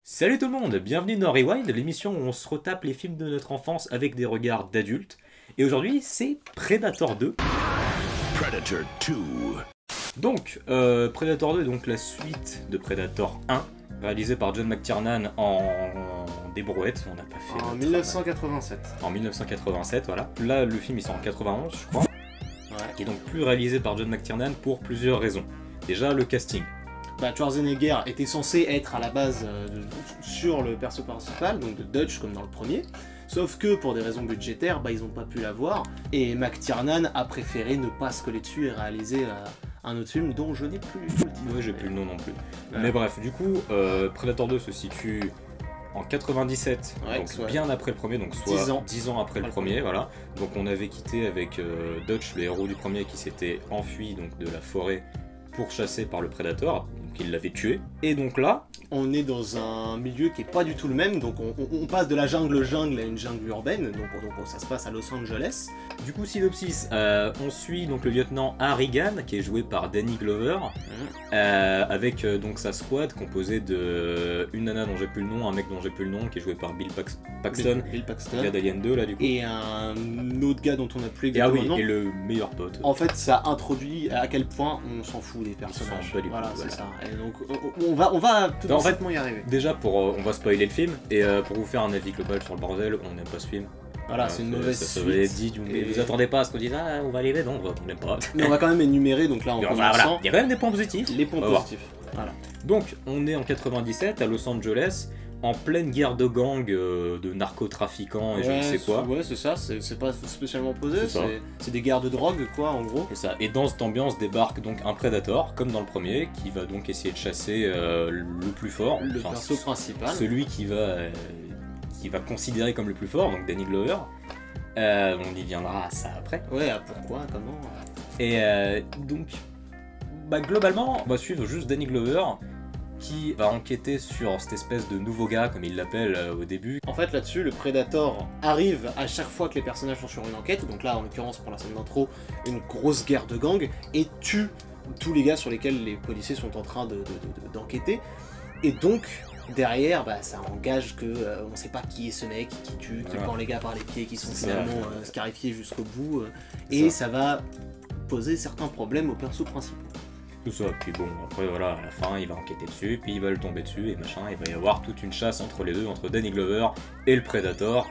Salut tout le monde, bienvenue dans Rewind, l'émission où on se retape les films de notre enfance avec des regards d'adultes. Et aujourd'hui, c'est Predator 2. Predator 2. Donc, Predator 2 est donc la suite de Predator 1, réalisé par John McTiernan en débrouette, on n'a pas fait... En 1987. En 1987, voilà. Là, le film il sort en 91, je crois. Ouais. Qui est donc plus réalisé par John McTiernan pour plusieurs raisons. Déjà, le casting. Schwarzenegger était censé être à la base sur le perso principal, donc de Dutch comme dans le premier, sauf que pour des raisons budgétaires, ils n'ont pas pu l'avoir, et McTiernan a préféré ne pas se coller dessus et réaliser un autre film dont je n'ai plus du tout le titre. Ouais, j'ai plus le nom non plus. Ouais. Mais bref, du coup, Predator 2 se situe en 97, Ouais, donc soit bien après le premier, donc soit 10 ans après le premier, voilà. Donc on avait quitté avec Dutch, le héros du premier, qui s'était enfui donc de la forêt pourchassé par le Predator, donc il l'avait tué. Et donc là, on est dans un milieu qui est pas du tout le même, donc on passe de la jungle à une jungle urbaine, donc ça se passe à Los Angeles. du coup, synopsis, on suit donc le lieutenant Harrigan, qui est joué par Danny Glover, avec donc sa squad composée de une nana dont j'ai plus le nom, un mec dont j'ai plus le nom, qui est joué par Bill Paxton, Bill Paxton. le gars d'Alien 2 là du coup. Et un autre gars dont on n'a plus Et ah exactement oui, le nom. et le meilleur pote. En fait, ça introduit à quel point on s'en fout des personnages. s'en fout pas du tout, voilà, voilà. c'est ça. Et donc, on va tout Non, en fait, simplement y arriver. Déjà, on va spoiler le film, et pour vous faire un avis global sur le bordel, on n'aime pas ce film. Voilà, c'est une mauvaise Ça suite. va être dit, mais Et- vous attendez pas à ce qu'on dise, ah, on va aller, non, on n'aime pas. Mais on va quand même énumérer, donc là, en Mais enfin, commençant, voilà, il y a quand même des points positifs. les points On va voir. positifs. Voilà. Donc, on est en 97 à Los Angeles, en pleine guerre de gangs, de narcotrafiquants et je ne sais quoi. Ouais, c'est ça, c'est pas spécialement posé, C'est ça. c'est des guerres de drogue, quoi, en gros. Et ça. Et dans cette ambiance débarque donc un Predator, comme dans le premier, qui va donc essayer de chasser le plus fort, Le enfin, perso principal. celui qui va considérer comme le plus fort, donc Danny Glover. On y viendra à ça après. Ouais, pourquoi, comment Et donc, globalement, on va suivre juste Danny Glover qui va enquêter sur cette espèce de nouveau gars, comme il l'appelle au début. En fait, là-dessus, le Predator arrive à chaque fois que les personnages sont sur une enquête, donc là, en l'occurrence, pour la scène d'intro, une grosse guerre de gangs, et tue tous les gars sur lesquels les policiers sont en train d'enquêter. Et donc, derrière, ça engage que on sait pas qui est ce mec qui tue, qui Voilà. prend les gars par les pieds, qui sont C'est finalement scarifiés jusqu'au bout, et ça va poser certains problèmes aux persos principaux. Tout ça, puis bon, après voilà, à la fin, il va enquêter dessus, puis il va le tomber dessus, et machin, il va y avoir toute une chasse entre les deux, entre Danny Glover et le Predator,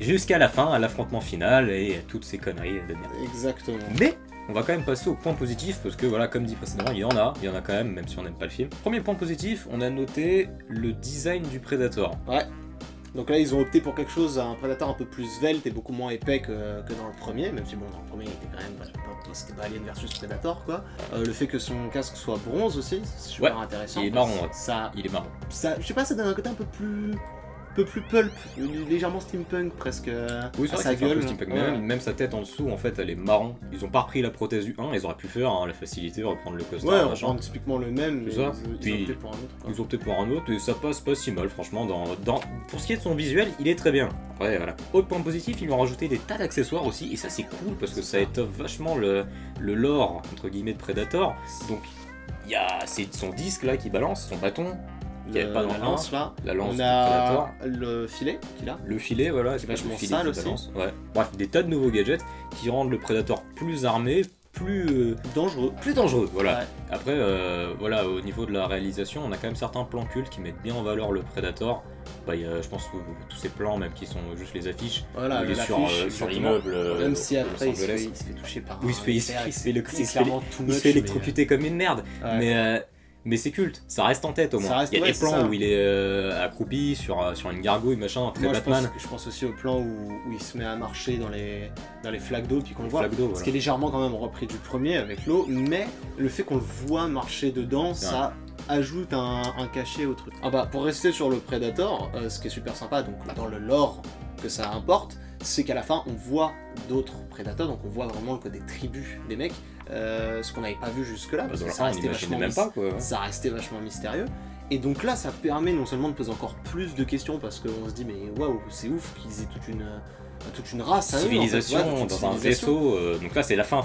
jusqu'à la fin, à l'affrontement final, et toutes ces conneries de merde. Exactement. Mais on va quand même passer au point positif, parce que voilà, comme dit précédemment, il y en a quand même si on n'aime pas le film. Premier point positif, on a noté le design du Predator. Ouais. Donc là, ils ont opté pour quelque chose, un Predator un peu plus svelte et beaucoup moins épais que dans le premier, même si bon, dans le premier, il était quand même c'était pas Alien versus Predator, quoi. Le fait que son casque soit bronze aussi, c'est super intéressant. Il est marron, ouais. Ça, Il est marrant. je sais pas, ça donne un côté un peu plus pulp, légèrement steampunk presque. Oui, c'est à vrai sa que c'est un peu gueule. steampunk, Ouais. mais même sa tête en dessous, en fait, elle est marron. Ils ont pas repris la prothèse du 1, ils auraient pu faire la facilité, reprendre le costard, Ouais, on machin. prend typiquement le même, mais C'est ça. ils ont Puis- opté pour un autre. quoi. Ils ont opté pour un autre et ça passe pas si mal, franchement. Pour ce qui est de son visuel, il est très bien. Après, voilà. Autre point positif, ils lui ont rajouté des tas d'accessoires aussi, et ça c'est cool parce que ça étoffe vachement le lore entre guillemets de Predator. Donc, il y a son disque là qui balance, son bâton, qu'il y avait pas dans la le lance là. la lance On du a Predator. le filet qu'il a. Le filet, voilà, C'est vachement le filet sale qui aussi. balance. Ouais. Bref, des tas de nouveaux gadgets qui rendent le Predator plus armé, plus dangereux, voilà. Ouais. Après, voilà, au niveau de la réalisation, on a quand même certains plans cultes qui mettent bien en valeur le Predator. Il y a, je pense, tous ces plans, même qui sont juste les affiches, Voilà, où il est sur l'affiche, l'immeuble. même si de après Los il se Angeles. fait toucher par Oui, il se fait clairement too il much, se fait électrocuter comme une merde. Ouais. Mais c'est culte, ça reste en tête au Ça moins. reste- Il y a ouais, des c'est plans ça. où il est accroupi sur une gargouille, machin, très Moi, Batman. je pense aussi au plan où il se met à marcher dans les flaques d'eau, puis qu'on le voit. Flaque d'eau, Ce voilà. qui est légèrement quand même repris du premier avec l'eau, mais le fait qu'on le voit marcher dedans, ça ajoute un cachet au truc. Ah bah, pour rester sur le Predator, ce qui est super sympa, donc dans le lore que ça importe, c'est qu'à la fin on voit d'autres prédateurs, donc on voit vraiment le côté tribu des mecs, ce qu'on n'avait pas vu jusque-là, Bah, parce dans que le ça 1, on restait, n'imaginait vachement même pas, quoi. ça restait vachement mystérieux. Et donc là, ça permet non seulement de poser encore plus de questions, parce qu'on se dit, mais waouh, c'est ouf qu'ils aient toute une race à eux, en fait. Civilisation Ouais, toute une dans un civilisation. vaisseau, donc là c'est la fin,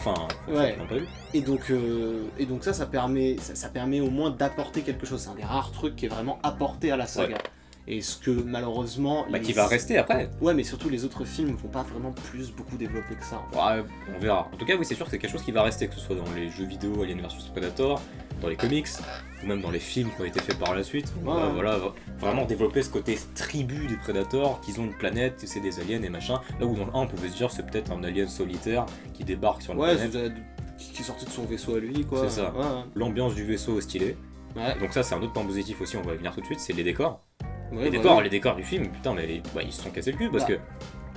Ouais. on n'a pas vu. Et donc ça permet au moins d'apporter quelque chose. C'est un des rares trucs qui est vraiment apporté à la saga. Ouais. Et ce que malheureusement... Bah, qui va rester après. Ouais, mais surtout les autres films vont pas vraiment beaucoup développer que ça. En fait. Ouais, on verra. En tout cas, oui, c'est sûr que c'est quelque chose qui va rester, que ce soit dans les jeux vidéo Alien vs Predator, dans les comics, ou même dans les films qui ont été faits par la suite. On va, Ouais. voilà, vraiment développer ce côté tribu des Predators, qu'ils ont une planète, c'est des aliens et machin. Là où dans le 1, on pouvait se dire c'est peut-être un alien solitaire qui débarque sur une Ouais, planète. qui est sorti de son vaisseau à lui, quoi. C'est ça. Ouais, L'ambiance du vaisseau est stylée. ouais. Donc ça, c'est un autre point positif aussi, on va y venir tout de suite, c'est les décors. Ouais, Les bah décors, oui. les décors du film, putain, mais ils se sont cassés le cul parce Bah, que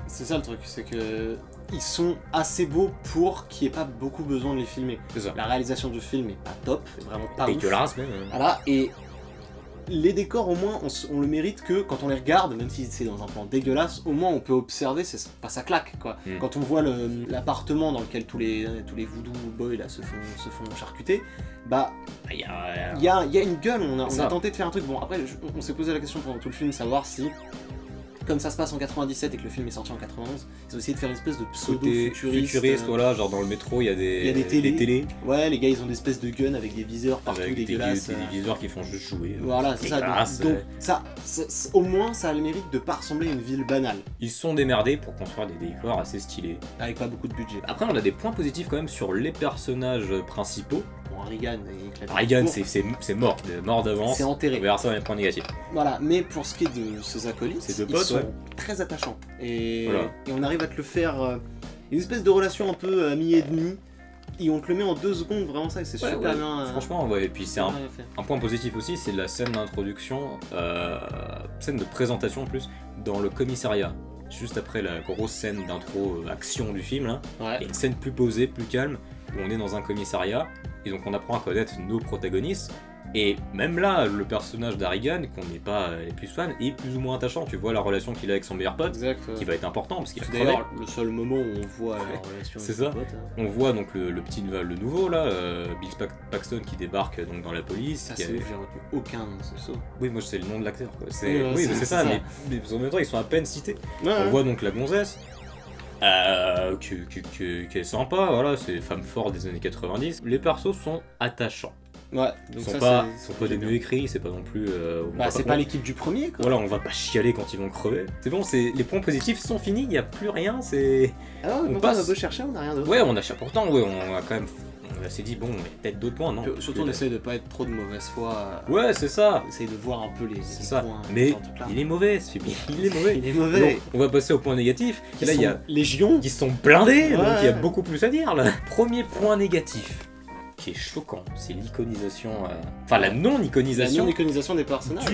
C'est ça le truc, c'est que ils sont assez beaux pour qu'il n'y ait pas beaucoup besoin de les filmer. c'est ça. La réalisation du film est pas top, est vraiment pas ouf. Dégueulasse même. Voilà, et les décors au moins on le mérite que quand on les regarde, même si c'est dans un plan dégueulasse, au moins on peut observer, c'est pas ça claque quoi. Mm. Quand on voit l'appartement dans lequel tous les voodoo boys là se font charcuter, bah Il y a- il y a une gueule, on a Ça. tenté de faire un truc. Bon après on s'est posé la question pendant tout le film, savoir si, comme ça se passe en 97 et que le film est sorti en 91, ils ont essayé de faire une espèce de Côté pseudo-futuriste. voilà, genre dans le métro, il y a il y a des télés. télés Ouais, les gars ils ont des espèces de guns avec des viseurs partout avec dégueulasses. des viseurs qui font juste jouer. Voilà, c'est ça. Dégueulasse, Donc au moins, ça a le mérite de pas ressembler à une ville banale, Ils se sont démerdés pour construire des décors assez stylés. avec pas beaucoup de budget. Après, on a des points positifs quand même sur les personnages principaux. Bon, Reagan est éclaté. Reagan, Bon, c'est mort, mort d'avance. C'est enterré. On verra ça dans les points négatifs. Voilà, mais pour ce qui est de ses acolytes, Ses deux ils potes, sont ouais. très attachants. Et, Voilà. et on arrive à te le faire. Une espèce de relation un peu ami et demi. Et on te le met en 2 secondes, vraiment ça, et c'est Ouais, super ouais. bien. Franchement, ouais. Et puis c'est super bien fait. un point positif aussi, c'est la scène d'introduction, scène de présentation en plus, dans le commissariat. Juste après la grosse scène d'intro action du film, là. Il y a Ouais. une scène plus posée, plus calme, où on est dans un commissariat, et donc on apprend à connaître nos protagonistes. Et même là, le personnage d'Harrigan, qu'on n'est pas les plus fans, est plus ou moins attachant. Tu vois la relation qu'il a avec son meilleur pote, Exact. qui va être important parce qu'il a C'est crevé. d'ailleurs le seul moment où on voit la relation C'est avec ça. son pote, hein. On voit donc le nouveau là, Bill Paxton qui débarque donc dans la police. Ça, qui c'est a- ouf, j'ai retenu aucun nom de ce saut. Oui, moi c'est le nom de l'acteur. Quoi. Oui, ouais, Oui, c'est- mais c'est c'est ça, ça. mais en même temps ils sont à peine cités. Ouais, On ouais. voit donc la gonzesse, qui est sympa, voilà, c'est femme forte des années 90. Les persos sont attachants. Ouais, Ils donc sont ça, pas, c'est- sont pas des mieux écrits, c'est pas non plus. On Bah, va c'est pas l'équipe du premier, quoi. Voilà, on va pas chialer quand ils vont crever. C'est bon, les points positifs sont finis, il n'y a plus rien, c'est. Ah ouais, On on passe. a beau chercher, on a rien d'autre. Ouais, on a pourtant, ouais, on a quand même. On s'est dit, bon, il y a peut-être d'autres points, non? Surtout, on essaye de pas être trop de mauvaise foi. Ouais, c'est ça, On essaye de voir un peu les c'est ça. points. Mais dans tout là. il est mauvais, ce film. Il est mauvais. Il est mauvais. Donc, on va passer au point négatif. Qui Là, il y a. sont Légion. Qui sont blindés, donc Ouais. il y a beaucoup plus à dire là. Premier point négatif, qui est choquant, c'est l'iconisation. Enfin, la La non-iconisation non-iconisation des personnages.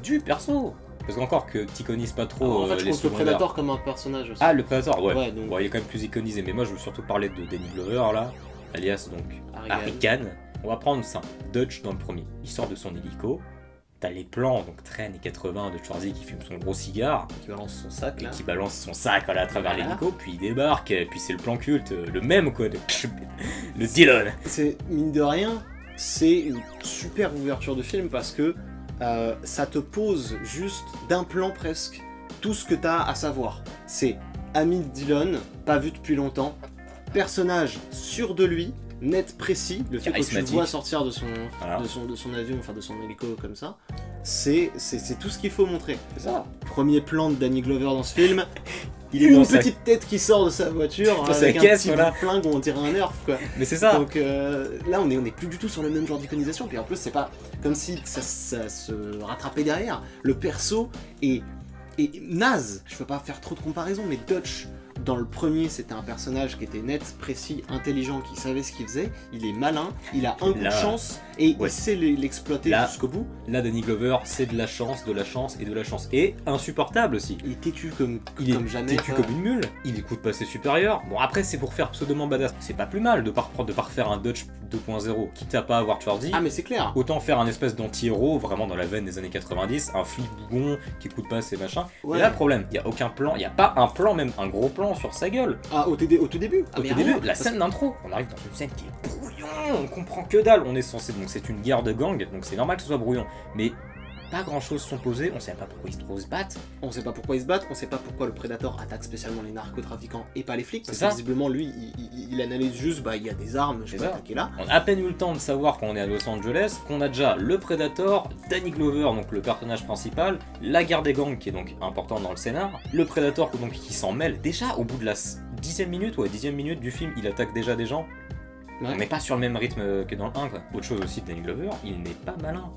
du perso. Parce qu'encore que t'iconises pas trop En fait, je les compte le secondaires. Predator comme un personnage aussi. Ah, le Predator, ouais. Ouais, donc- Bon, il est quand même plus iconisé, mais moi je veux surtout parler de Danny Glover là, alias donc Harrigan. Harrigan. On va prendre ça, Dutch dans le premier. Il sort de son hélico, t'as les plans, donc très années 80 de Schwarzy qui fume son gros cigare, Qui balance son sac et là. qui balance son sac voilà, à travers Voilà. l'hélico, puis il débarque, et puis c'est le plan culte, le même quoi, le Dillon. C'est, mine de rien, c'est une super ouverture de film parce que ça te pose juste d'un plan presque tout ce que t'as à savoir. C'est ami de Dillon, pas vu depuis longtemps, personnage sûr de lui, net précis, le fait que tu le Charismatique. vois sortir de son, Voilà. de son avion, enfin de son hélico comme ça, c'est tout ce qu'il faut montrer. C'est ça. Premier plan de Danny Glover dans ce film, Il est une dans sa... petite tête qui sort de sa voiture Dans sa avec un caisse, petit voilà. bout de flingue où on dirait un nerf quoi. Mais c'est ça. Donc là on est plus du tout sur le même genre d'iconisation, puis en plus c'est pas comme si ça se rattrapait derrière. Le perso est naze, je peux pas faire trop de comparaison, mais Dutch dans le premier c'était un personnage qui était net, précis, intelligent, qui savait ce qu'il faisait, il est malin, il a un coup de Là, chance et ouais. il sait l'exploiter Là, jusqu'au bout. Là, Danny Glover, c'est de la chance, de la chance et de la chance. Et insupportable aussi. Il est têtu comme Il est jamais. têtu quoi. comme une mule, il écoute pas ses supérieurs. Bon, après, c'est pour faire pseudoment badass. C'est pas plus mal de pas refaire un Dutch 2.0, quitte à pas avoir Schwarzy. Ah mais c'est clair. Autant faire un espèce d'anti-héros, vraiment dans la veine des années 90, un flic bougon qui coûte pas ses machins. Ouais. Et là, le problème, il y a aucun plan, il y a pas un plan, même un gros plan sur sa gueule. Ah au tout début. Au tout début, la scène d'intro, on arrive dans une scène qui est brouillon, on comprend que dalle, on est censé, donc c'est une guerre de gang, donc c'est normal que ce soit brouillon, mais pas grand chose sont posées, on sait pas pourquoi ils se battent. On sait pas pourquoi ils se battent, on sait pas pourquoi le Predator attaque spécialement les narcotrafiquants et pas les flics, parce C'est ça. que visiblement lui il analyse juste, bah il y a des armes, je vais attaquer là. On a à peine eu le temps de savoir qu'on est à Los Angeles, qu'on a déjà le Predator, Danny Glover, donc le personnage principal, la guerre des gangs qui est donc importante dans le scénar, le Predator donc, qui s'en mêle. Déjà au bout de la 10e minute du film, il attaque déjà des gens. Ouais. On n'est pas sur le même rythme que dans le 1 quoi. Autre chose aussi de Danny Glover, il n'est pas malin.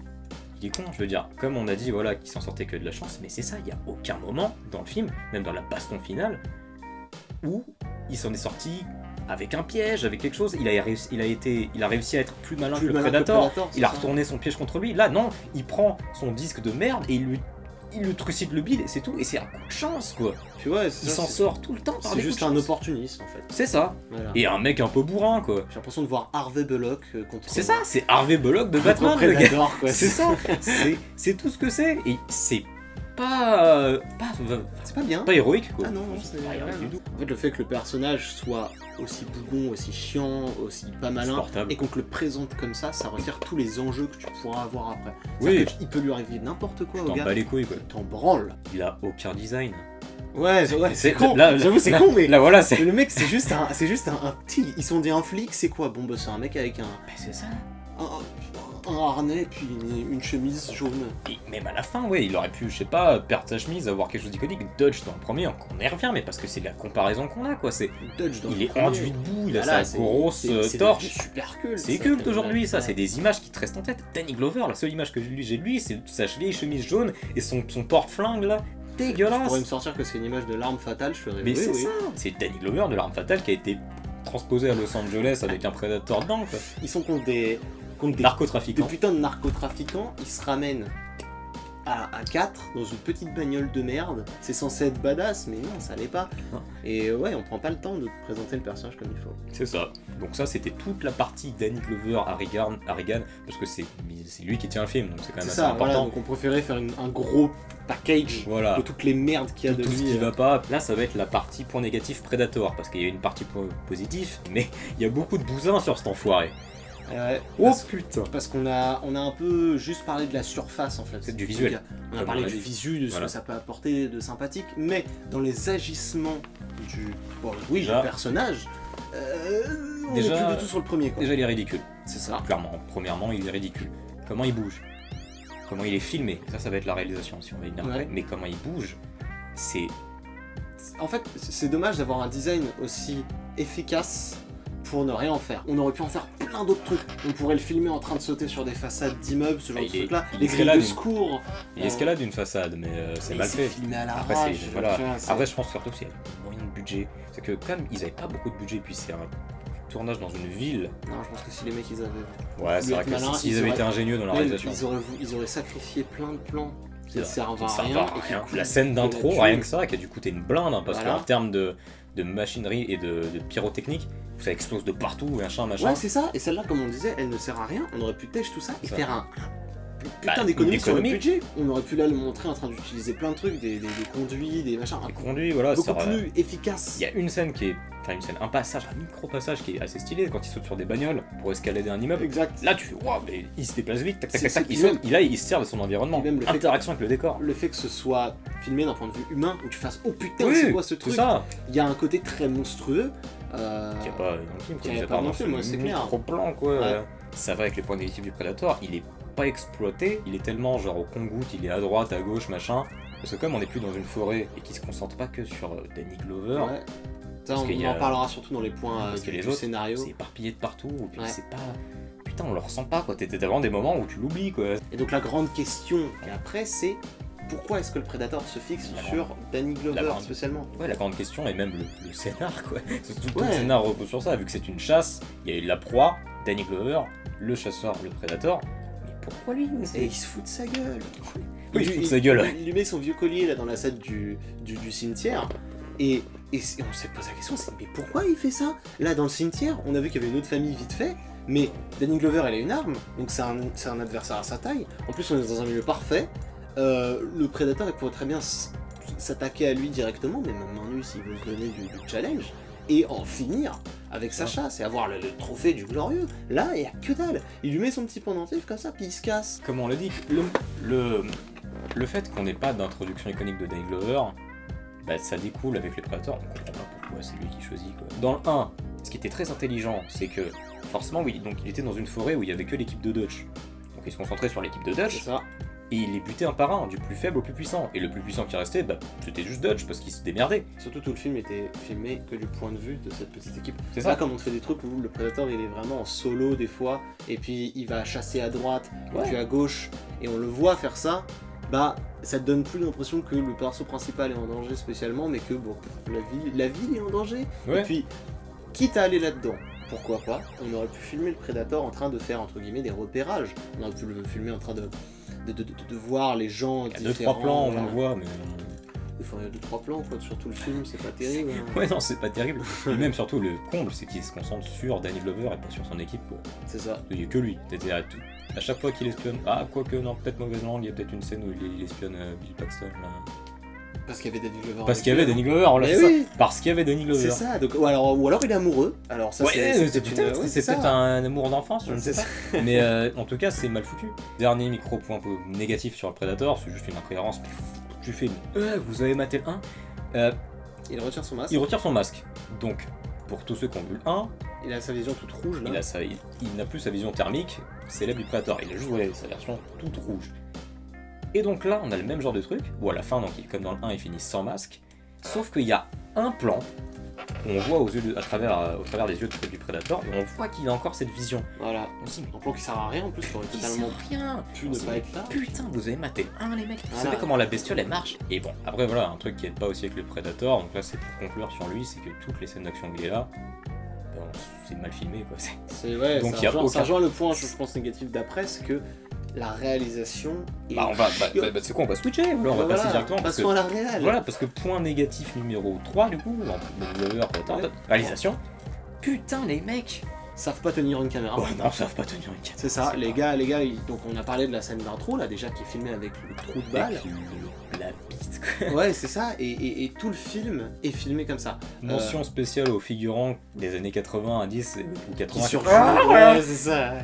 Il est con, je veux dire. Comme on a dit, voilà, qu'il s'en sortait que de la chance, mais c'est ça, il n'y a aucun moment dans le film, même dans la baston finale, où il s'en est sorti avec un piège, avec quelque chose. Il a réussi à être plus malin que le Predator. Il a retourné son piège contre lui. Là, non, il prend son disque de merde et il lui trucide le bide et c'est tout. Et c'est un coup de chance, quoi. Tu vois, Il s'en sort tout le temps par C'est des juste coups de un chance. opportuniste en fait. C'est ça. Voilà. Et un mec un peu bourrin, quoi. J'ai l'impression de voir Harvey Bullock contre. C'est ça, c'est Harvey Bullock de contre Batman, le gars. Predator, quoi. C'est ça. C'est tout ce que c'est. Et c'est pas C'est pas bien. pas héroïque, quoi. Ah non, c'est pas héroïque du tout. En fait, le fait que le personnage soit aussi bougon, aussi chiant, aussi pas malin, Insupportable. et qu'on te le présente comme ça retire tous les enjeux que tu pourras avoir après. Oui. C'est-à-dire qu'il peut lui arriver n'importe quoi au T'en gars. bats les couilles, quoi. T'en branles. Il a aucun design. Ouais, c'est con. Là, J'avoue, c'est là- con, mais. Là, voilà, c'est. Mais le mec, c'est juste un petit. Ils sont dit un flic, c'est quoi? Bon, bah, c'est un mec avec C'est ça. un harnais, puis une chemise jaune. Et même à la fin, ouais, il aurait pu, je sais pas, perdre sa chemise, avoir quelque chose d'iconique, dodge dans le premier, on y revient, mais parce que c'est la comparaison qu'on a, quoi. C'est, Dodge dans il le est premier. enduit de boue, il a Voilà, sa grosse c'est torche. devenu super culte. C'est ça, culte t'as- aujourd'hui, ça. ouais. C'est des images qui te restent en tête. Danny Glover, la seule image que j'ai de lui, c'est sa vieille chemise jaune et son porte-flingue là. Tu Dégueulasse. pourrais me sortir que c'est une image de l'arme fatale, je ferais. Mais oui, c'est oui. ça. C'est Danny Glover de l'arme fatale qui a été transposé à Los Angeles avec un Predator dedans, quoi. Ils sont contre des Narcotrafiquant. Des putains de narcotrafiquants, ils se ramènent à 4 dans une petite bagnole de merde. C'est censé être badass, mais non, ça l'est pas. Non. Et ouais, on prend pas le temps de présenter le personnage comme il faut. C'est ça. Donc ça, c'était toute la partie Danny Glover, Harrigan, parce que c'est lui qui tient le film, donc c'est quand même C'est assez ça, important. voilà, donc on préférait faire un gros package Voilà. de toutes les merdes qu'il y a Tout de ce lui. qui va pas. Là, ça va être la partie point négatif Predator, parce qu'il y a une partie point positif, mais il y a beaucoup de bousins sur cet enfoiré. Oh putain. Parce qu'on a un peu juste parlé de la surface en fait. C'est du visuel. On a Comme parlé on a du dit. visu, de ce Voilà. que ça peut apporter de sympathique, mais dans les agissements du Déjà- personnage, on Déjà- est plus du tout sur le premier quoi. Déjà, il est ridicule. C'est ça. Clairement, premièrement, il est ridicule. Comment il bouge, comment il est filmé, ça va être la réalisation si on va y venir Ouais. après, mais comment il bouge, c'est... En fait, c'est dommage d'avoir un design aussi efficace pour ne rien en faire. On aurait pu en faire plein d'autres trucs. On pourrait le filmer en train de sauter sur des façades d'immeubles, ce genre Ah, de il est- trucs-là. il Les grilles escalade de une- secours. Il escalade une façade, mais c'est Mais mal fait. filmé à la Après, rage. c'est... Voilà. tu vois, c'est- Après, je pense surtout qu'il y a moyen de budget. C'est que comme ils avaient pas beaucoup de budget, puis c'est un tournage dans une ville... Non, je pense que si les mecs ils avaient. Ouais, c'est voulu vrai être que malins, s'ils ils avaient auraient- été ingénieux dans la Même, réalisation... ils auraient sacrifié plein de plans qui ne Qui servent ne à servent rien. à et qui rien. coûtent La scène de la d'intro, thune. rien que ça, qui a dû coûter une blinde, hein, parce Voilà. qu'en termes de machinerie et de pyrotechnique, ça explose de partout, machin. Ouais, c'est ça. Et celle-là, comme on disait, elle ne sert à rien. On aurait pu têche tout ça et Ça. faire un Bah, putain d'économie une sur le économie. budget. On aurait pu là le montrer en train d'utiliser plein de trucs, des conduits, des machins. Les conduits, voilà, Beaucoup ça aurait- plus efficace. Il y a une scène qui est... Enfin, une scène, un passage, un micro-passage qui est assez stylé quand il saute sur des bagnoles pour escalader un immeuble. Exact. Là, tu fais, waouh, mais il se déplace vite, tac, tac, C'est- tac, tac, il c'est- saute, il se sert de son environnement. Et même le fait Interaction avec le décor. Le fait que ce soit filmé d'un point de vue humain, où tu fasses oh putain, Oui, c'est quoi ce C'est truc. ça. Il y a un côté très monstrueux. Qu'il n'y a pas dans le film, qu'il quoi. y a Mis à pas part non dans plus, ce moi, c'est clair. micro-plan, quoi. Ouais. Ça va avec les points négatifs du Predator, il est pas exploité, il est tellement genre au compte-goutte, il est à droite, à gauche, machin. Parce que comme on n'est plus dans une forêt et qu'il se concentre pas que sur Danny Glover, Ouais. Ça, Parce on qu'il y en a- parlera surtout dans les points parce que du les autres, scénario. c'est éparpillé de partout, et puis Ouais. c'est pas... Putain, on le ressent pas, quoi. T'as vraiment des moments où tu l'oublies, quoi. Et donc la grande question et après, c'est pourquoi est-ce que le Predator se fixe La sur Danny Glover grande- spécialement? Ouais, la grande question, et même le scénar, quoi. Tout Ouais. le scénar repose sur ça, vu que c'est une chasse, il y a eu la proie, Danny Glover, le chasseur, le Predator. Mais pourquoi lui aussi Et il se fout de sa gueule. Oui, il se fout de sa gueule, ouais. Il lui met son vieux collier là dans la salle du cimetière. Et on s'est posé la question, c'est mais pourquoi il fait ça? Là dans le cimetière, on a vu qu'il y avait une autre famille vite fait. Mais Danny Glover, il a une arme, donc c'est un adversaire à sa taille. En plus, on est dans un milieu parfait. Le Predator, il pourrait très bien s'attaquer à lui directement, mais même main nue s'il veut se donner du challenge, et en finir avec sa chasse et avoir le trophée du glorieux. Là, il n'y a que dalle. Il lui met son petit pendentif comme ça, puis il se casse. Comme on l'a dit, le fait qu'on n'ait pas d'introduction iconique de Danny Glover, bah, ça découle avec les Predators, on comprend pas pourquoi c'est lui qui choisit, quoi. Dans le 1, ce qui était très intelligent, c'est que, forcément, oui, donc il était dans une forêt où il y avait que l'équipe de Dutch. Donc il se concentrait sur l'équipe de Dutch, C'est ça. et il les butait un par un, du plus faible au plus puissant. Et le plus puissant qui restait, bah, c'était juste Dutch, parce qu'il se démerdait. Surtout tout le film était filmé que du point de vue de cette petite équipe. C'est Là, ça. comme on te fait des trucs où le Predator il est vraiment en solo des fois, et puis il va chasser à droite, et Ouais. puis à gauche, et on le voit faire ça, bah ça te donne plus l'impression que le perso principal est en danger spécialement, mais que bon, la ville est en danger. Ouais. Et puis, quitte à aller là-dedans, pourquoi pas, on aurait pu filmer le Predator en train de faire entre guillemets des repérages. On aurait pu le filmer en train de voir les gens Il y a différents. 2-3 plans, on voilà. le voit, mais... Enfin, il y a 2-3 plans quoi, sur tout le film, c'est pas terrible. Hein. Ouais, non, c'est pas terrible. Et même surtout, le comble, c'est qu'il se concentre sur Danny Glover et pas sur son équipe, quoi. C'est ça. Il n'y a que lui. T'étais à chaque fois qu'il espionne... Ah, quoique, non, peut-être mauvaise langue, il y a peut-être une scène où il espionne Bill Paxton, là. Parce qu'il y avait Danny Glover. Parce avec qu'il y avait lui, Danny Glover, voilà, Mais c'est oui. ça. Parce qu'il y avait Danny Glover. C'est ça, donc, ou alors il est amoureux, alors ça Ouais, c'est c'est peut-être ouais, c'est ça. peut-être un amour d'enfance, je ne C'est sais pas. Mais en tout cas, c'est mal foutu. Dernier micro-point négatif sur le Predator, c'est juste une incohérence du film. Vous avez maté le 1 Il retire son masque, Il retire son masque. Donc, pour tous ceux qui ont vu le 1, il a sa vision toute rouge là. il n'a plus sa vision thermique célèbre du Predator. Il a juste sa version toute rouge. Et donc là, on a le même genre de truc, où à la fin, donc, comme dans le 1, il finit sans masque. Sauf qu'il y a un plan où on voit au travers des yeux du Predator, et on voit qu'il a encore cette vision. Voilà, On se dit, un plan qui sert à rien en plus, qui aurait il totalement sert rien. pu On ne se pas dit, être là. Putain, vous avez maté le 1 les mecs. Vous Voilà. savez comment la bestiole elle marche. Et bon, après voilà, un truc qui aide pas aussi avec le Predator, donc là c'est pour conclure sur lui, c'est que toutes les scènes d'action où il est là, ben, c'est mal filmé quoi. C'est ouais, Donc, ça y a rejoint- ça aucun- rejoint le point, je pense, négatif d'après, c'est que la réalisation est... Bah on va, c'est quoi, on va switcher, alors on va Voilà, passer directement parce que... passons à la réal. Voilà, parce que point négatif numéro 3 du coup, Predator, réalisation. Putain les mecs. Savent pas tenir une caméra. Oh non, ça va pas tenir une caméra. C'est ça, les gars, donc on a parlé de la scène d'intro là déjà qui est filmée avec le trou de balle. La bite quoi. Ouais, c'est ça, et tout le film est filmé comme ça. Mention spéciale aux figurants des années 90 ou Qui 80. surjoue. Ah, Ouais, c'est ça.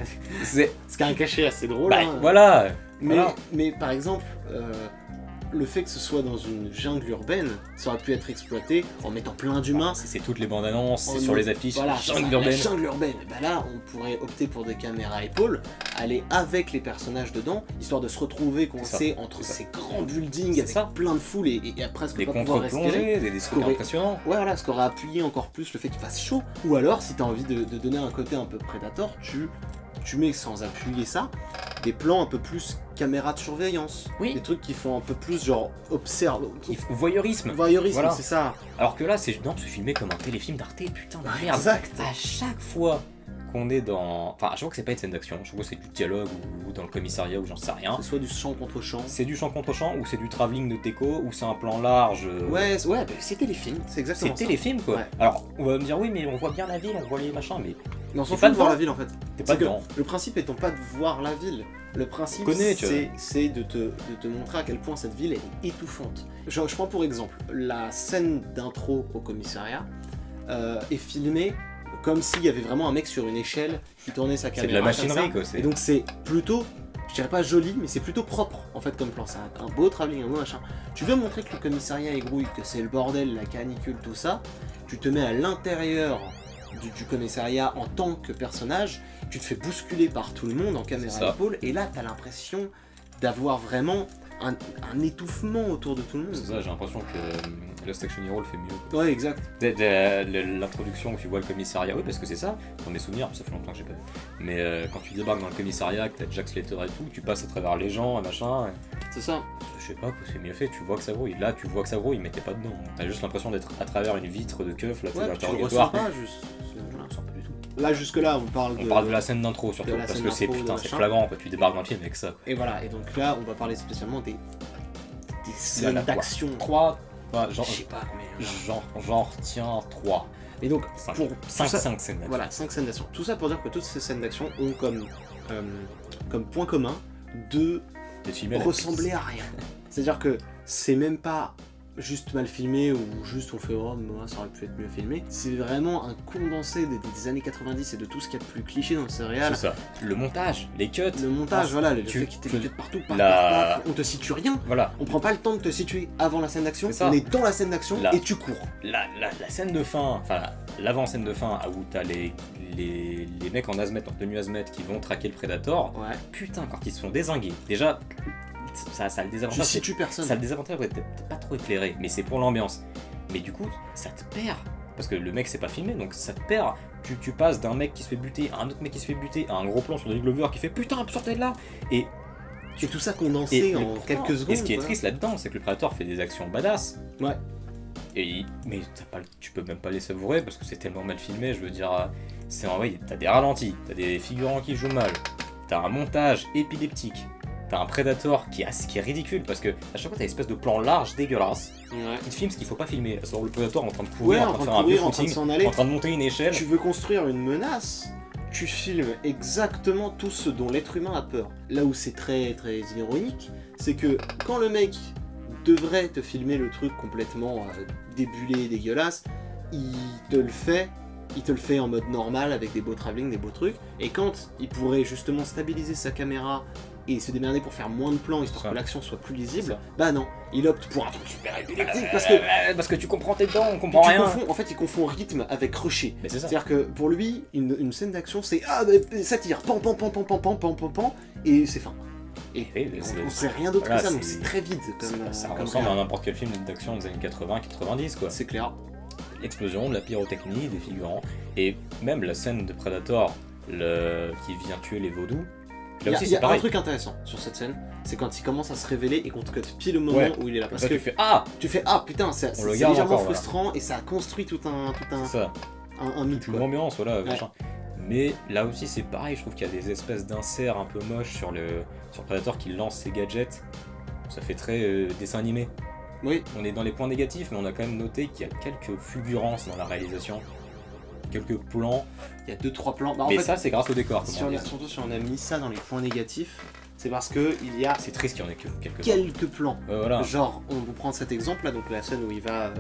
c'est... Ce qui a un cachet assez drôle. Bah, hein. voilà. Mais, Voilà. mais par exemple, le fait que ce soit dans une jungle urbaine, ça aurait pu être exploité en mettant plein d'humains. C'est toutes les bandes annonces, c'est En- sur les affiches, Voilà, jungle la urbaine. jungle urbaine. Bah là, on pourrait opter pour des caméras à épaules, aller avec les personnages dedans, histoire de se retrouver coincé entre c'est ça. ces grands buildings C'est avec ça. plein de foules et à presque Des pas pouvoir respirer. contre-plongées, des trucs qu'aurait- impressionnants. Ouais, voilà, ce qu'aurait appuyé encore plus le fait qu'il fasse chaud. Ou alors, si t'as envie de donner un côté un peu Predator, tu mets sans appuyer ça, des plans un peu plus caméra de surveillance. Oui. Des trucs qui font un peu plus genre observe. Voyeurisme. Voyeurisme, Voilà. c'est ça. Alors que là, c'est filmé comme un téléfilm d'Arte, putain de merde. Exact. À chaque fois qu'on est dans... Enfin, à chaque fois que c'est pas une scène d'action, je crois que c'est du dialogue ou dans le commissariat ou j'en sais rien. C'est soit du champ contre champ. C'est du champ contre champ ou c'est du travelling de Teco ou c'est un plan large. Ouais, bah, c'était les films, c'est exactement C'est ça. téléfilm quoi. Ouais. Alors, on va me dire oui, mais on voit bien la ville, on voit les machins, mais Mais on s'en T'es pas fout de voir dedans. la ville en fait. t'es pas C'est que dedans. le principe étant pas de voir la ville. Le principe, Connais, tu c'est de te montrer à quel point cette ville est étouffante. Je prends pour exemple la scène d'intro au commissariat est filmée comme s'il y avait vraiment un mec sur une échelle qui tournait sa C'est caméra. de la comme machinerie ça. quoi. Et donc c'est plutôt, je dirais pas joli, mais c'est plutôt propre en fait comme plan. C'est un beau travelling, un beau machin. Tu veux montrer que le commissariat est grouille, que c'est le bordel, la canicule, tout ça. Tu te mets à l'intérieur du commissariat en tant que personnage, tu te fais bousculer par tout le monde en caméra C'est ça. à épaule, et là t'as l'impression d'avoir vraiment un étouffement autour de tout le monde. C'est ça, j'ai l'impression que Lost Action Hero le fait mieux. Quoi. Ouais, exact. L'introduction où tu vois le commissariat, oui parce que c'est ça, dans mes souvenirs, ça fait longtemps que j'ai pas vu. Mais quand tu débarques dans le commissariat, que t'as Jack Slater et tout, tu passes à travers les gens et machin, C'est ça. je sais pas, quoi, c'est mieux fait, tu vois que ça grouille. Là tu vois que ça grouille, mais t'es pas dedans. T'as juste l'impression d'être à travers une vitre de keuf, là, Ouais, dans puis tu le ressens l'interrogatoire. pas, juste. Je le ressens pas du tout. Là, jusque-là, on parle On parle de la scène d'intro surtout, de la parce scène que c'est d'intro, de putain, c'est machin. flagrant quoi, tu débarques dans le film avec ça. Et voilà, et donc là, on va parler spécialement des scènes Voilà, d'action. 3, Je sais pas combien. j'en retiens 3. Et donc, 5 pour tout ça, scènes d'action. voilà, 5 scènes d'action. Tout ça pour dire que toutes ces scènes d'action ont comme point commun de Des films à la ressembler à rien. C'est-à-dire que c'est même pas juste mal filmé ou juste on fait oh moi ça aurait pu être mieux filmé. C'est vraiment un condensé des années 90 et de tout ce qu'il y a de plus cliché dans le serial. C'est ça. Le montage, les cuts. Le montage, Ah, voilà, le tu- fait qu'il y ait des cuts partout, on te situe rien. Voilà. On prend pas le temps de te situer avant la scène d'action, C'est ça. on est dans la scène d'action Là. et tu cours. La scène de fin, enfin l'avant-scène de fin où t'as les mecs en hazmat, en tenue hazmat qui vont traquer le Predator, Ouais. putain, quand ils se font dézinguer, déjà, ça a le Tu désavantage. situes personne. Ça a le désavantage, ouais, t'es pas trop éclairé, mais c'est pour l'ambiance. Mais du coup, ça te perd. Parce que le mec c'est pas filmé, donc ça te perd. Tu passes d'un mec qui se fait buter à un autre mec qui se fait buter, à un gros plan sur Danny Glover qui fait putain, sortez de là. Et tout ça condensé en pourtant, quelques secondes. Et ce qui est quoi. triste là-dedans, c'est que le Predator fait des actions badass. Ouais. Mais tu peux même pas les savourer parce que c'est tellement mal filmé, je veux dire, c'est en vrai, t'as des ralentis, t'as des figurants qui jouent mal, t'as un montage épileptique, t'as un Predator qui est ridicule parce que à chaque fois t'as une espèce de plan large dégueulasse Ouais. qui te filme ce qu'il faut pas filmer. Là, sur le Predator en train de Ouais, courir, en train de faire un peu en train de footing, s'en aller. en train de monter une échelle. Tu veux construire une menace, tu filmes exactement tout ce dont l'être humain a peur. Là où c'est très très ironique, c'est que quand le mec devrait te filmer le truc complètement débulé, dégueulasse, il te le fait en mode normal avec des beaux travelling, des beaux trucs, et quand il pourrait justement stabiliser sa caméra et se démerder pour faire moins de plans histoire Ça. que l'action soit plus lisible, Ça. bah non, il opte pour un truc super épileptique parce que tu comprends tes dents, on comprend tu rien. confonds, en fait il confond rythme avec rusher. Mais c'est ça. C'est-à-dire que pour lui, une scène d'action, c'est ah, bah, ça tire, pan, pan, pan, pan, pan, pan, pan, pan, pan, et c'est fin. Et Oui, mais on sait rien d'autre voilà, que ça, donc c'est- c'est très vide comme. Ça comme ressemble à réal. n'importe quel film d'action des années 80-90 quoi. C'est clair. L'explosion, de la pyrotechnie, des figurants, et même la scène de Predator qui vient tuer les vaudous. Il Là y a, aussi il y a c'est un pareil. truc intéressant sur cette scène, c'est quand il commence à se révéler et qu'on te cut pile au moment Ouais. où il est là. Comme Parce ça, que tu fais ah, tu fais ah putain, c'est On le c'est garde légèrement encore, voilà. frustrant et ça a construit tout un c'est ça, un mythe. toute quoi. l'ambiance, voilà, machin. Mais là aussi c'est pareil, je trouve qu'il y a des espèces d'inserts un peu moches sur Predator qui lance ses gadgets. Ça fait très dessin animé. Oui, On est dans les points négatifs, mais on a quand même noté qu'il y a quelques fulgurances dans la réalisation, quelques plans. il y a 2-3 plans. Bah, en Mais fait, ça c'est grâce au décor. si Comment on a- dire. surtout si on a mis ça dans les points négatifs, c'est parce que il y a C'est triste qu'il y en ait que quelques. quelques plans. Voilà. Genre, on vous prend cet exemple là, donc la scène où il va.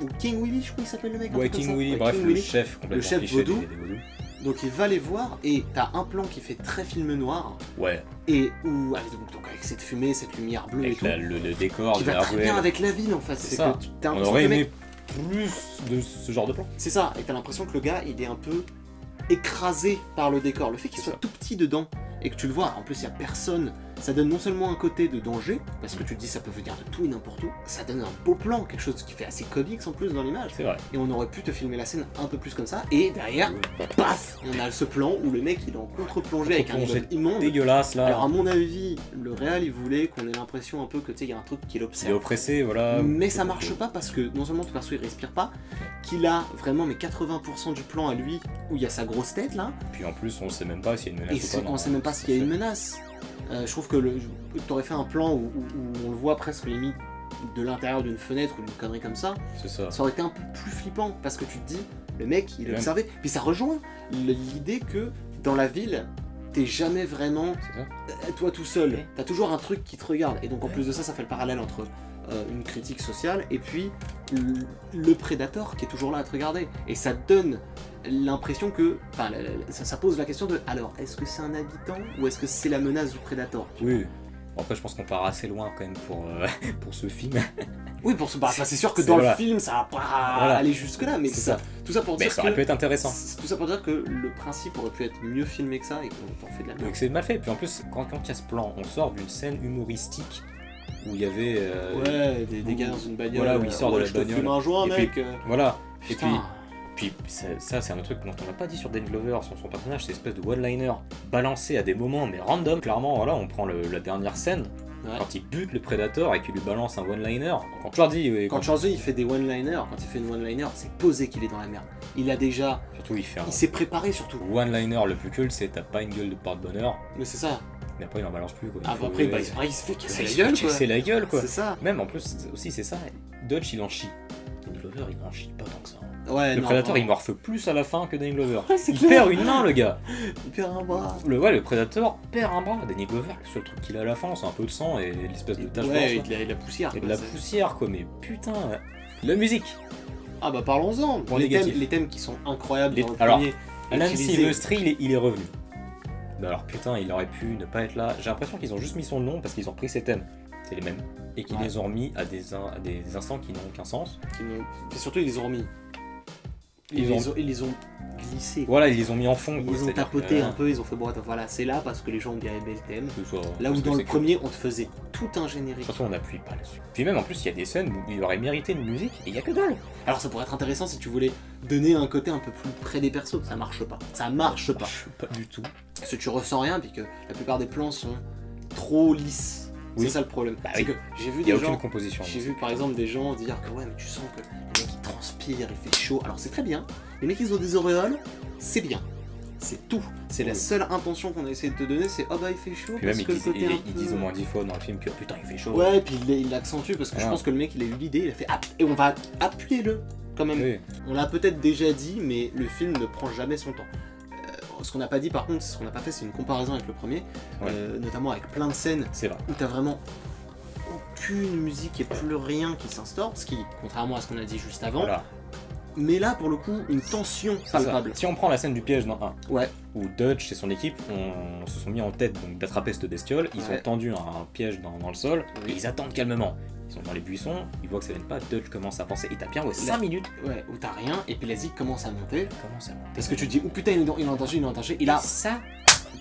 Ou King Willy, je crois qu'il s'appelle le mec. un Ouais, truc comme King ça. Willy, Ouais, bref, King le Willy. chef complètement Le chef cliché vaudou. des vaudous. Donc il va les voir et t'as un plan qui fait très film noir Ouais, et où donc avec cette fumée, cette lumière bleue et avec tout, le décor, qui va vert très bien ruelle. avec la ville en fait. C'est C'est ça. que t'as On l'impression aurait que le aimé mec- plus de ce genre de plan. C'est ça, et t'as l'impression que le gars il est un peu écrasé par le décor. Le fait qu'il C'est soit ça. tout petit dedans et que tu le vois, en plus il y a personne, ça donne non seulement un côté de danger, parce que tu te dis ça peut venir de tout et n'importe où, ça donne un beau plan, quelque chose qui fait assez comics en plus dans l'image. C'est vrai. Et on aurait pu te filmer la scène un peu plus comme ça, et derrière, paf, on a ce plan où le mec il est en contre-plongée avec un Contre-plongée immeuble immonde. Dégueulasse là. Alors à mon avis, le réal il voulait qu'on ait l'impression un peu que tu sais, il y a un truc qui Il est l'observe. oppressé, voilà. Mais ça marche pas parce que non seulement ton perso il respire pas, qu'il a vraiment mais 80% du plan à lui où il y a sa grosse tête là, Puis en plus, on sait même pas s'il y a une et menace ou pas. on sait même pas s'il y a une menace. Je trouve que t'aurais fait un plan où on le voit presque limite de l'intérieur d'une fenêtre ou d'une connerie comme ça, C'est ça. ça aurait été un peu plus flippant parce que tu te dis, le mec il est Même- observé. Puis ça rejoint l'idée que dans la ville, t'es jamais vraiment C'est ça. toi tout seul, Ouais. t'as toujours un truc qui te regarde. Et donc en plus de ça, ça fait le parallèle entre une critique sociale et puis le prédateur qui est toujours là à te regarder. Et ça donne l'impression que, enfin, ça pose la question de, alors, est-ce que c'est un habitant ou est-ce que c'est la menace du prédateur? Oui. Bon, après, je pense qu'on part assez loin quand même pour ce film. Oui, pour ce, bah, c'est sûr que C'est- dans voilà. le film, ça va pas Voilà. aller jusque là, mais C'est ça, ça. tout ça pour Mais dire ça aurait que pu être intéressant. tout ça pour dire que le principe aurait pu être mieux filmé que ça et qu'on fait de la merde. Donc c'est mal fait. Puis en plus, quand il y a ce plan, on sort d'une scène humoristique où il y avait. Ouais, des gars dans une bagnole. Voilà, où il sort de ouais, la je te bagnole. fume un joint, Et puis- mec. Voilà. Et Putain. puis ça, c'est un autre truc dont on n'a pas dit sur Danny Glover, sur son personnage, c'est espèce de one-liner balancé à des moments, mais random. Clairement, voilà, on prend la dernière scène, Ouais. quand il bute le Predator et qu'il lui balance un one-liner. Quand Schwarzy, Quand Schwarzy il fait des one-liners, quand il fait une one-liner, c'est posé qu'il est dans la merde. Il a déjà. surtout il fait un Il s'est préparé surtout. one-liner le plus cool, c'est t'as pas une gueule de porte-bonheur, Mais c'est ça. mais après il en balance plus quoi. Il Ah, faut- après, bah, il se fait casser il la se gueule fait quoi. casser la gueule quoi. C'est ça. Même en plus, aussi c'est ça, Dodge il en chie. Danny Glover, il m'en chie pas tant que ça. Ouais, Le non, Predator, vraiment. il morfe plus à la fin que Danny Glover. Ouais, c'est Il clair. perd une main, le gars. Il perd un bras. Le Predator perd un bras. Danny Glover, le seul truc qu'il a à la fin, c'est un peu de sang et l'espèce de tache blanche. Ouais, là. et de la poussière. Et de quoi, la c'est- poussière, quoi. Mais putain, la musique. Ah bah parlons-en. Point Les négatif. thèmes qui sont incroyables Les- dans le alors, premier. Alan utilisés- Silvestri, il est revenu. Bah alors putain, il aurait pu ne pas être là. J'ai l'impression qu'ils ont juste mis son nom parce qu'ils ont pris ses thèmes. C'est les mêmes. Et qu'ils Ouais. les ont remis à des instants qui n'ont aucun sens. Et surtout, ils les ont remis. Ils les ont glissés. Voilà, ils les ont mis en fond. Ils quoi. les ont C'est-à-dire tapoté que- un peu, ils ont fait bon, attends, voilà, c'est là parce que les gens ont bien aimé le thème. que ce soit- Là parce où que dans c'est le que- premier, on te faisait tout un générique. Surtout, on n'appuie pas là-dessus. Puis même, en plus, il y a des scènes où il aurait mérité une musique et il y a que dalle. Alors ça pourrait être intéressant si tu voulais donner un côté un peu plus près des persos. Ça marche pas. Ça marche pas. Pas du tout. Parce que tu ressens rien, puis que la plupart des plans sont trop lisses. Oui. C'est ça le problème. Bah C'est oui. que j'ai vu Il n'y a des aucune gens. composition. J'ai vu par exemple des gens dire que ouais, mais tu sens que les mecs ils transpirent, il fait chaud. Alors c'est très bien. Les mecs ils ont des auréoles, c'est bien. C'est tout. C'est la Oui. seule intention qu'on a essayé de te donner, c'est oh bah il fait chaud. Puis même, parce ils que le disent, côté un ils peu- disent au moins 10 fois dans le film que putain, il fait chaud. Ouais, et puis il l'accentue parce que je Ah. pense que le mec il a eu l'idée, il a fait ah, et on va appuyer-le quand même. Oui. On l'a peut-être déjà dit, mais le film ne prend jamais son temps. Ce qu'on n'a pas dit par contre, ce qu'on n'a pas fait, c'est une comparaison avec le premier, Ouais. notamment avec plein de scènes C'est vrai. où t'as vraiment aucune musique et plus rien qui s'instaure, ce qui, contrairement à ce qu'on a dit juste avant, Voilà. mais là pour le coup, une tension C'est ça. palpable. Si on prend la scène du piège dans 1, Ouais, où Dutch et son équipe se sont mis en tête donc d'attraper cette bestiole, ils Ouais. ont tendu un piège dans le sol, Oui. et ils attendent calmement. Ils sont dans les buissons, ils voient que ça vient pas, Dutch commence à penser, et t'as bien 5 Là- minutes, ouais, où t'as rien, et puis la zig commence à monter, commence à monter. parce que tu te dis, oh putain, il est en danger, il est en danger, et Et là, ça,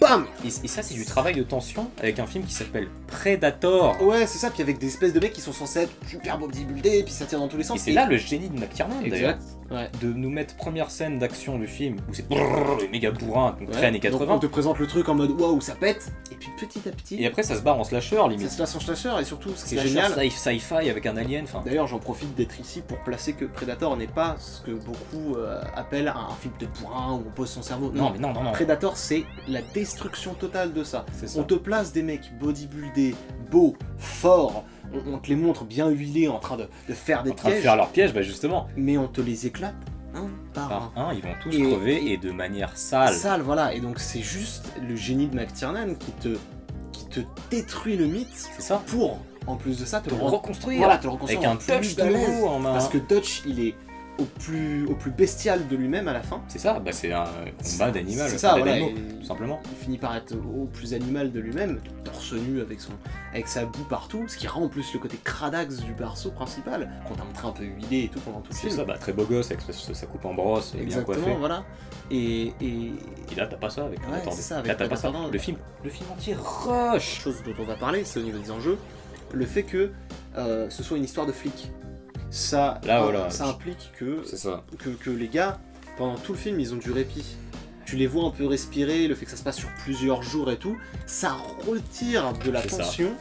BAM et ça c'est du travail de tension avec un film qui s'appelle Predator. Ouais, c'est ça, puis avec des espèces de mecs qui sont censés être super bodybuildés, et puis ça tire dans tous les sens. Et c'est là le génie de McTiernan d'ailleurs, Exact. Ouais. de nous mettre première scène d'action du film où c'est les méga bourrins, donc très années Donc 80, on te présente le truc en mode waouh, ça pète, et puis petit à petit, et après ça se barre en slasher ça limite. se passe en slasher, et surtout, ce qui est Slasher, génial. sci-fi avec un alien, enfin. D'ailleurs, j'en profite d'être ici pour placer que Predator n'est pas ce que beaucoup appellent un film de bourrin où on pose son cerveau. Non mais non, non, non. Predator, c'est la destruction totale de ça. C'est ça. On te place des mecs bodybuildés, beaux, forts, on te les montre bien huilés en train de faire des En train de pièges, faire leur piège, bah justement. mais on te les éclate un par Par un. un, ils vont tous Et- crever et de manière sale. Sale, voilà. Et donc c'est juste le génie de McTiernan qui te détruit le mythe C'est ça. pour, en plus de ça, te Pour le le reconstruire. voilà, te le reconstruire Avec un en plus touch de balèze. nouveau en main. Parce que Dutch, il est au plus bestial de lui-même à la fin. C'est ça, bah c'est un combat d'animal. C'est ça, enfin, voilà. d'animaux, et- tout simplement. Il finit par être au plus animal de lui-même, torse nu avec sa boue partout, ce qui rend en plus le côté cradax du perso principal, qu'on t'a montré un peu huilé et tout pendant tout le C'est film. ça, bah très beau gosse avec sa coupe en brosse, et bien coiffé. Exactement, voilà. Et Et là t'as pas ça avec Ouais, Predator. c'est ça, avec Là t'as pas ça. Predator. Le film entier rush. chose dont on va parler, c'est au niveau des enjeux, le fait que ce soit une histoire de flic. Ça, Là, voilà. ça implique C'est ça. que les gars, pendant tout le film, ils ont du répit. Tu les vois un peu respirer, le fait que ça se passe sur plusieurs jours et tout, ça retire de la C'est ça. tension,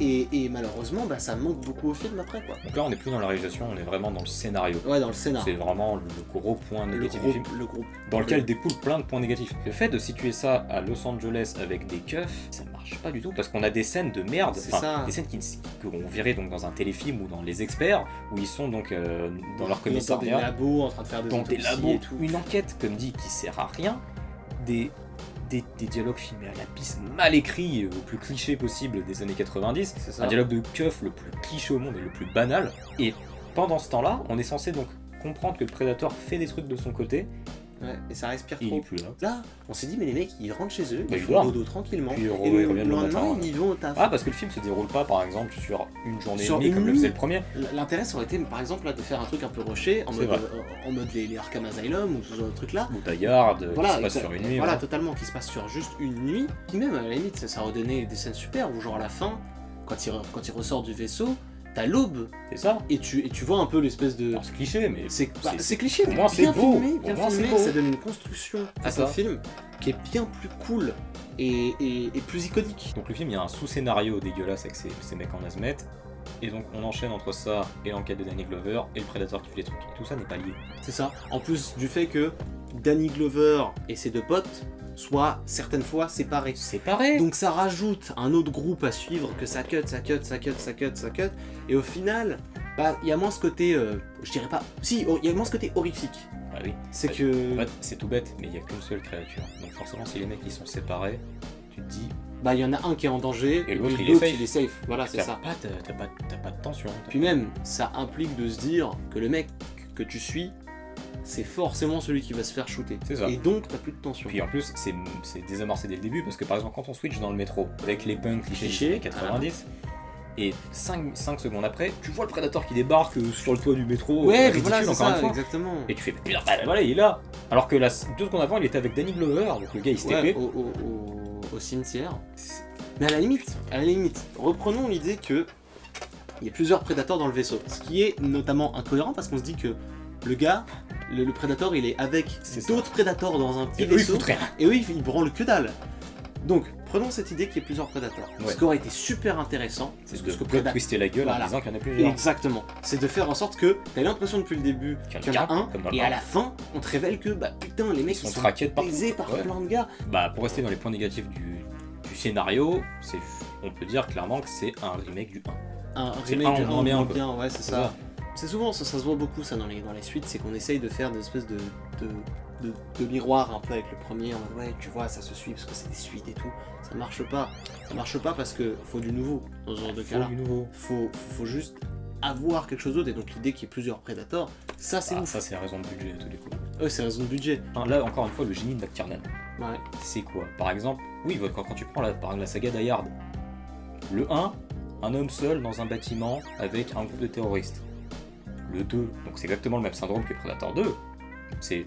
et malheureusement, bah, ça manque beaucoup au film après, quoi. Donc là on est plus dans la réalisation, on est vraiment dans le scénario. Ouais, dans le scénar. C'est vraiment le gros point Le négatif gros, du film. le gros. Dans lequel découlent plein de points négatifs. Le fait de situer ça à Los Angeles avec des keufs, ça marche pas du tout parce qu'on a des scènes de merde, C'est ça. des scènes qu'on verrait donc dans un téléfilm ou dans Les Experts où ils sont donc dans leur Dans des commissariat, labos, en train de faire des dans des autopsies labos, et tout. une enquête comme dit qui sert à rien, des dialogues filmés à la pisse, mal écrits, au plus cliché possible des années 90, C'est ça. un dialogue de keuf le plus cliché au monde et le plus banal, et pendant ce temps-là, on est censé donc comprendre que le Predator fait des trucs de son côté, Ouais, et ça respire et il trop. est plus là. Là, on s'est dit, mais les mecs, ils rentrent chez eux, Bah, ils ils font dorment. dodo tranquillement, Puis ils et reviennent le lendemain, matin. ils vont au taf. Ah, parce que le film se déroule pas, par exemple, sur une journée Sur et demie, une comme le nuit. faisait le premier. L'intérêt, ça aurait été, par exemple, là, de faire un truc un peu rushé, en C'est mode, vrai. en mode les Arkham Asylum, ou ce genre de truc-là. Ou Die Hard, qui se passe exact. sur une nuit. Voilà, voilà. totalement, qui se passe sur juste une nuit. Puis même, à la limite, ça redonnait des scènes super, où genre à la fin, quand il ressort du vaisseau, t'as l'aube, C'est ça. et tu vois un peu l'espèce de... Alors, c'est cliché, mais C'est cliché, au mais moins, c'est bien beau. filmé, Au bien moins, c'est filmé, beau. ça donne une construction à C'est ce ça. film qui est bien plus cool et plus iconique. Donc le film, il y a un sous-scénario dégueulasse avec ces mecs en hazmat. Et donc on enchaîne entre ça et l'enquête de Danny Glover et le Predator qui fait les trucs. Et tout ça n'est pas lié. C'est ça, en plus du fait que Danny Glover et ses deux potes soient certaines fois séparés. C'est pareil. Donc ça rajoute un autre groupe à suivre, que ça cut, ça cut, ça cut, ça cut, ça cut, et au final, Bah, il y a moins ce côté, je dirais pas... Si, il y a moins ce côté horrifique. Ah oui. C'est En que... fait, c'est tout bête, mais il y a qu'une seule créature. Donc forcément, si les mecs ils sont séparés, tu te dis, Bah, il y en a un qui est en danger, Et l'autre, il est safe. il est safe. Voilà, c'est ça. t'as pas de tension. Puis même, ça implique de se dire que le mec que tu suis, c'est forcément celui qui va se faire shooter. C'est ça. Et donc, t'as plus de tension. Puis en plus, c'est désamorcé dès le début, parce que par exemple, quand on switch dans le métro, avec les punks clichés Clichés, des années 90, et 5 secondes après, tu vois le Predator qui débarque sur le toit du métro, Ouais, ridicule voilà, c'est encore une ça, fois, exactement. et tu fais, putain, bah, voilà, il est là. Alors que 2 secondes avant, il était avec Danny Glover, donc le gars il se Ouais, TP. au cimetière. Mais à la limite, reprenons l'idée que il y a plusieurs prédateurs dans le vaisseau. Ce qui est notamment incohérent parce qu'on se dit que le gars, le prédateur, il est avec C'est d'autres prédateurs dans un petit Et eux, ils vaisseau. foutent rien. Et eux, ils branlent que dalle. Donc, prenons cette idée qu'il y ait plusieurs prédateurs. Ouais. Ce qui aurait été super intéressant, C'est parce de que plot twister la gueule en Voilà. disant qu'il y en a plusieurs. Exactement. C'est de faire en sorte que t'as l'impression depuis le début qu'il y en a un, comme dans le et à un. la fin, on te révèle que, bah putain, les mecs Ils sont traqués de partout. baisés par Ouais. plein de gars. Bah, pour rester dans les points négatifs du scénario, on peut dire clairement que c'est un remake du 1. Un C'est remake un du en moins bien, quoi. bien, ouais, c'est ça. C'est souvent, ça se voit beaucoup ça dans les suites, c'est qu'on essaye de faire des espèces de miroir un peu avec le premier, en mode ouais, tu vois, ça se suit parce que c'est des suites et tout. Ça marche pas. Ça marche pas parce que faut du nouveau dans ce genre de cas-là. du nouveau. Faut juste avoir quelque chose d'autre, et donc l'idée qu'il y ait plusieurs Predators, ça c'est ouf. Ça, c'est la raison de budget à tous les coups. C'est raison de budget. Là, encore une fois, le génie de McTiernan. Ouais. C'est quoi? Par exemple, oui, quand tu prends par exemple, la saga Die Hard, le 1, un homme seul dans un bâtiment avec un groupe de terroristes. Le 2, donc c'est exactement le même syndrome que Predator 2. C'est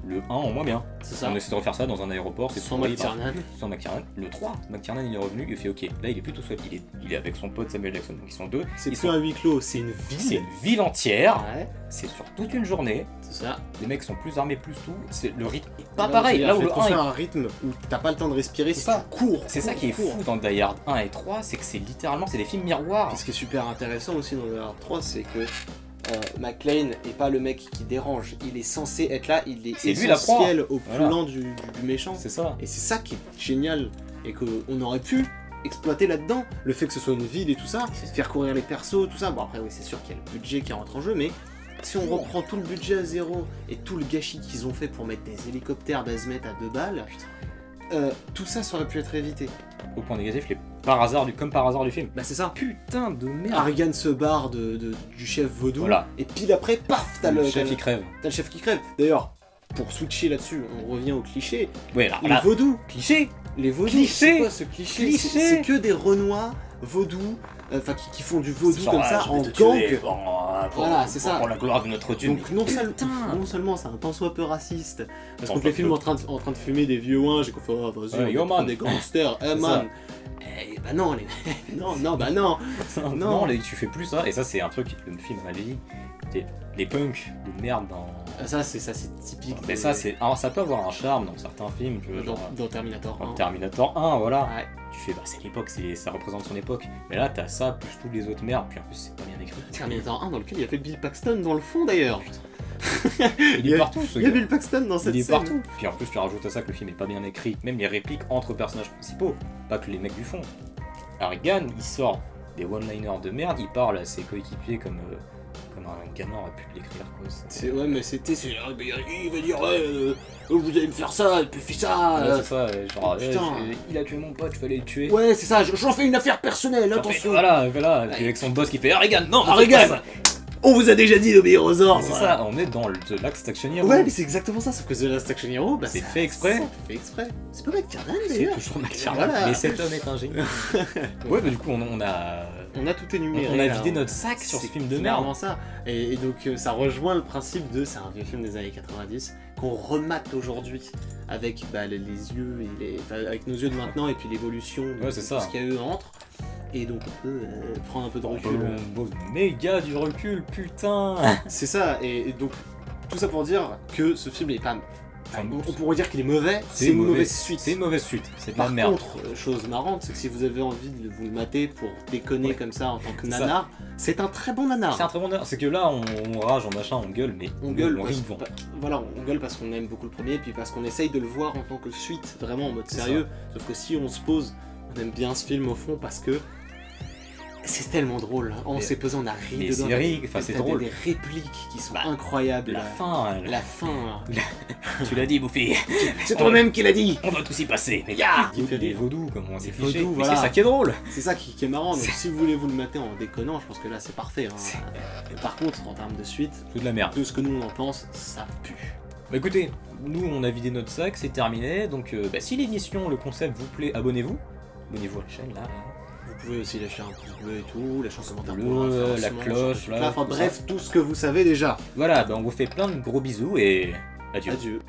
le 1 en moins bien. C'est ça. On essaie de refaire ça dans un aéroport, c'est Sans pourri, McTiernan. sans McTiernan. Le 3, McTiernan il est revenu, il fait ok, là il est plus tout seul, il est avec son pote Samuel Jackson, donc ils sont deux. C'est Ils plus sont- un huis clos, c'est une C'est ville. une ville entière, Ouais, c'est sur toute une journée, c'est ça. les mecs sont plus armés, plus tout, le rythme est pas Là, pareil, je veux là dire, où je le vais 1 construire est... un rythme où t'as pas le temps de respirer, C'est si ça. tu cours. C'est ça qui est cours. fou dans Die Hard 1 et 3, c'est que c'est littéralement, c'est des films miroirs. Et ce qui est super intéressant aussi dans The Hard 3, c'est que McClane est pas le mec qui dérange. Il est censé être là, il est C'est lui la proie. essentiel au Voilà. plan du méchant. C'est ça. Et c'est ça qui est génial et qu'on aurait pu exploiter là-dedans. Le fait que ce soit une ville et tout ça, faire courir les persos, tout ça. Bon après oui, c'est sûr qu'il y a le budget qui rentre en jeu, mais si on reprend tout le budget à zéro et tout le gâchis qu'ils ont fait pour mettre des hélicoptères d'Azmet à 2 balles, tout ça aurait pu être évité. Au point négatif, comme par hasard du film. Bah c'est ça. Putain de merde. Ariane se barre du chef vaudou, Voilà. et pile après, paf, t'as Le le chef il crève. T'as le chef qui crève. D'ailleurs, pour switcher là-dessus, on revient au cliché. Ouais, alors Les là, vaudous. cliché. Les vaudous, Cliché. c'est quoi ce cliché? Cliché. C'est que des renois vaudous, enfin qui font du vaudou Genre, comme ça je vais en te gang. tuer, Voilà, c'est ça. Pour la gloire de notre Dieu. Donc Mais non seulement c'est un tant soit peu raciste, parce qu'on fait les films en train de fumer des vieux ouinges et qu'on fait oh, vas-y, Ouais, on yo, va prendre man. des gangsters, C'est man. Eh bah non, non, bah non. Non, tu fais plus ça, et ça c'est un truc que le film m'a dit. Les punks de merde dans. Ça c'est typique. Mais ça c'est. Alors ça peut avoir un charme dans certains films, tu vois, genre dans Terminator. dans 1. Terminator 1, voilà. Ouais. Tu fais, bah c'est l'époque, ça représente son époque. Mais là t'as ça, plus tous les autres merdes, puis en plus c'est pas bien écrit. Terminator 1 dans lequel il y a fait Bill Paxton dans le fond d'ailleurs. Il est partout ce Il y a gars. Bill Paxton dans cette Il est scène. partout. Puis en plus tu rajoutes à ça que le film est pas bien écrit, même les répliques entre personnages principaux, pas que les mecs du fond. Harrigan, il sort des one-liners de merde, il parle à ses coéquipiers comme un gamin aurait pu l'écrire quoi. Ouais, mais il va dire vous allez me faire ça, et puis fais ça. Ouais, c'est ça, genre putain. il a tué mon pote, je fallait le tuer. Ouais, c'est ça, j'en fais une affaire personnelle, Genre, attention. voilà, Ouais. puis avec son boss qui fait Harrigan, non, Harrigan, on vous a déjà dit d'obéir aux ordres. c'est ça, on est dans le The Last Action Hero. Ouais, mais c'est exactement ça, sauf que The Last Action Hero, bah, C'est ça- fait exprès. ça, fait exprès. C'est pas McTiernan C'est d'ailleurs. toujours McTiernan, Voilà. mais cet homme est un génie. Ouais, bah du coup on a énuméré. on a là, vidé notre sac sur ce C'est film de clairement merde. ça. Et donc ça rejoint le principe de c'est un vieux film des années 90 qu'on remate aujourd'hui avec les yeux et avec nos yeux de maintenant et puis l'évolution de Ouais, c'est ça. ce qu'il y a eu entre. Et donc on peut prendre un peu de recul. Méga du recul, putain. C'est ça. Et donc tout ça pour dire que ce film est pas. Enfin, on pourrait dire qu'il est mauvais. C'est une mauvaise suite. C'est une mauvaise suite, c'est de la Par merde. contre, chose marrante, c'est que si vous avez envie de vous le mater pour déconner Ouais. comme ça en tant que C'est ça. nanar, c'est un très bon nanar. C'est un très bon heure. C'est que là, on rage, on machin, on gueule, mais On gueule, on parce, rit devant. voilà, on gueule parce qu'on aime beaucoup le premier, puis parce qu'on essaye de le voir en tant que suite, vraiment en mode C'est sérieux. Sauf que si on se pose, on aime bien ce film au fond parce que C'est tellement drôle. On s'est pesé, on a ri les dedans. séries, enfin, c'est T'as drôle. des répliques qui sont Bah, incroyables. La fin, La fin. tu l'as dit, Bouffi. C'est toi-même qui l'as dit. On va tous y passer. Mais Qui fait les rire. vaudous, comme on Les s'est vaudous, fiché. Mais voilà. c'est ça qui est drôle. C'est ça qui est marrant. Donc si vous voulez vous le mater en déconnant, je pense que là c'est parfait. Mais par contre, en termes de suite, C'est de la merde. de ce que nous on en pense, ça pue. Bah écoutez, nous on a vidé notre sac, c'est terminé. Donc si l'émission, le concept vous plaît, abonnez-vous. Abonnez-vous à la chaîne là. Vous pouvez aussi lâcher un pouce bleu et tout, lâcher un commentaire Bleu, pour la référencement, cloche, ce genre de là, trucs-là. Enfin tout bref, tout ce que vous savez déjà. Voilà, bah on vous fait plein de gros bisous et adieu. Adieu.